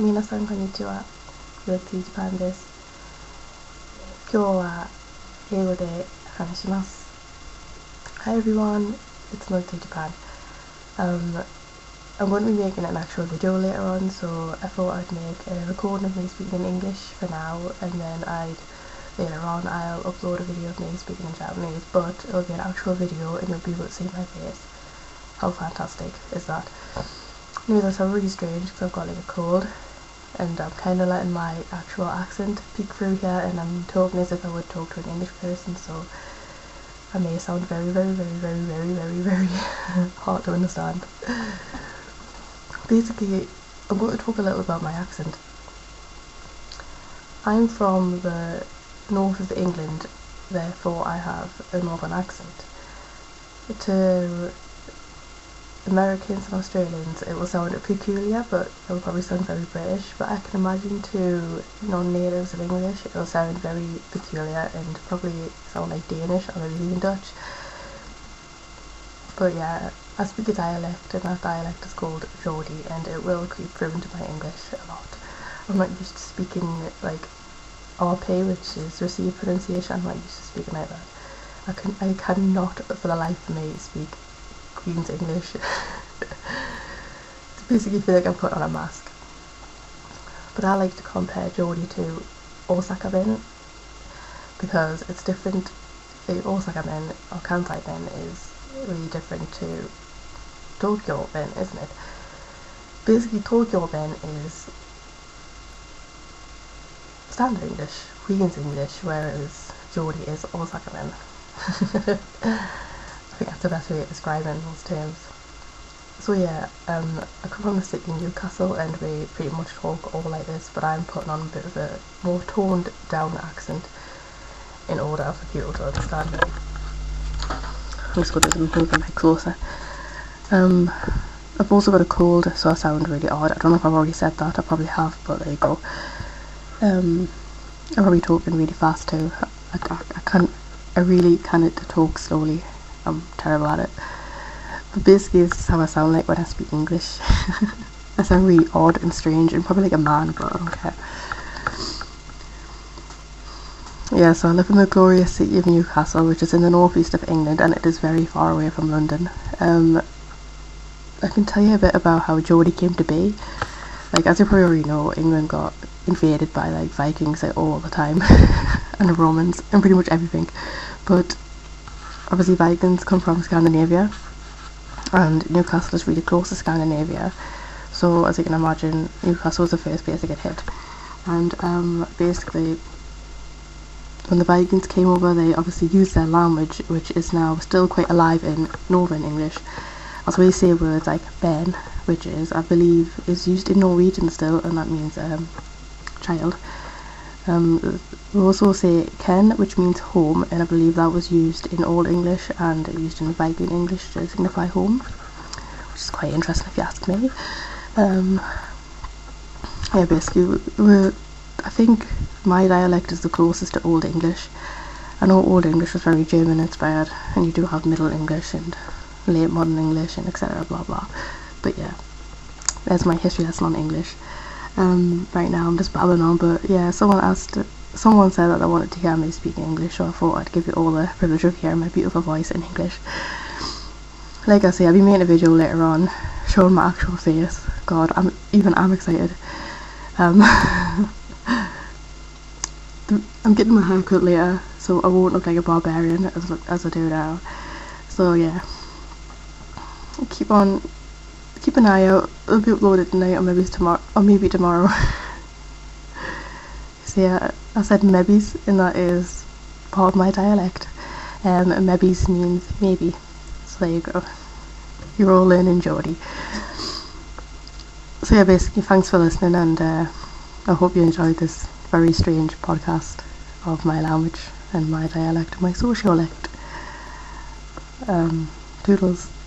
皆さんこんにちは。よろしくジパンです。今日は英語で話します。Hi everyone, it's Milk Japan. I'm going to be making an actual video later on, so I thought I'd make a recording of me speaking in English for now, and then later on I'll upload a video of me speaking in Japanese, but it'll be an actual video and you'll be able to see my face. How fantastic is that? Anyways, that sounds really strange because I've got like a cold, and I'm kind of letting my actual accent peek through here, and I'm talking as if I would talk to an English person, so I may sound very hard to understand. Basically, I'm going to talk a little about my accent. I'm from the north of England, therefore I have a northern accent. To Americans and Australians it will sound peculiar, but it will probably sound very British, but I can imagine to non-natives of English it will sound very peculiar and probably sound like Danish or maybe even Dutch. But yeah, I speak a dialect, and that dialect is called Geordie, and it will creep through into my English a lot. I'm not used to speaking like RP, which is received pronunciation. I'm not used to speaking like that. I cannot for the life of me speak Queen's English. It's basically feel like I'm put on a mask. But I like to compare Geordie to Osaka Ben, because it's different. Osaka Ben or Kansai Ben is really different to Tokyo Ben, isn't it? Basically Tokyo Ben is standard English, Queen's English, whereas Geordie is Osaka Ben. I think that's the best way of describing those terms. So yeah, I come from the city in Newcastle, and we pretty much talk all like this, but I'm putting on a bit of a more toned down accent in order for people to understand me. I'm just going to move a bit closer. I've also got a cold, so I sound really odd. I don't know if I've already said that, I probably have, but there you go. I'm probably talking really fast too. I really can't talk slowly. I'm terrible at it. But basically this is how I sound like when I speak English. I sound really odd and strange and probably like a man, but I don't care. Yeah, so I live in the glorious city of Newcastle, which is in the northeast of England, and it is very far away from London. I can tell you a bit about how Geordie came to be. Like, as you probably already know, England got invaded by like Vikings like all the time and Romans and pretty much everything, but obviously Vikings come from Scandinavia, and Newcastle is really close to Scandinavia, so as you can imagine Newcastle was the first place to get hit. And basically when the Vikings came over, they obviously used their language, which is now still quite alive in Northern English. That's where you say words like ben, which is, I believe, is used in Norwegian still, and that means child. We also say ken, which means home, and I believe that was used in Old English and used in Viking English to signify home, which is quite interesting if you ask me. Yeah, basically, I think my dialect is the closest to Old English. I know Old English was very German inspired, and you do have Middle English and late Modern English and etc. blah blah. But yeah, there's my history lesson on English. Right now I'm just babbling on, but yeah, someone said that they wanted to hear me speaking English, so I thought I'd give you all the privilege of hearing my beautiful voice in English. Like I say, I'll be making a video later on showing my actual face. God, I'm excited. I'm getting my hair cut later, so I won't look like a barbarian as I do now. So yeah, keep an eye out. It'll be uploaded tonight or maybe tomorrow. So yeah, I said mebbies, and that is part of my dialect. Mebbies means maybe. So there you go. You're all learning Geordie. So yeah, basically thanks for listening, and I hope you enjoyed this very strange podcast of my language and my dialect and my sociolect. Toodles.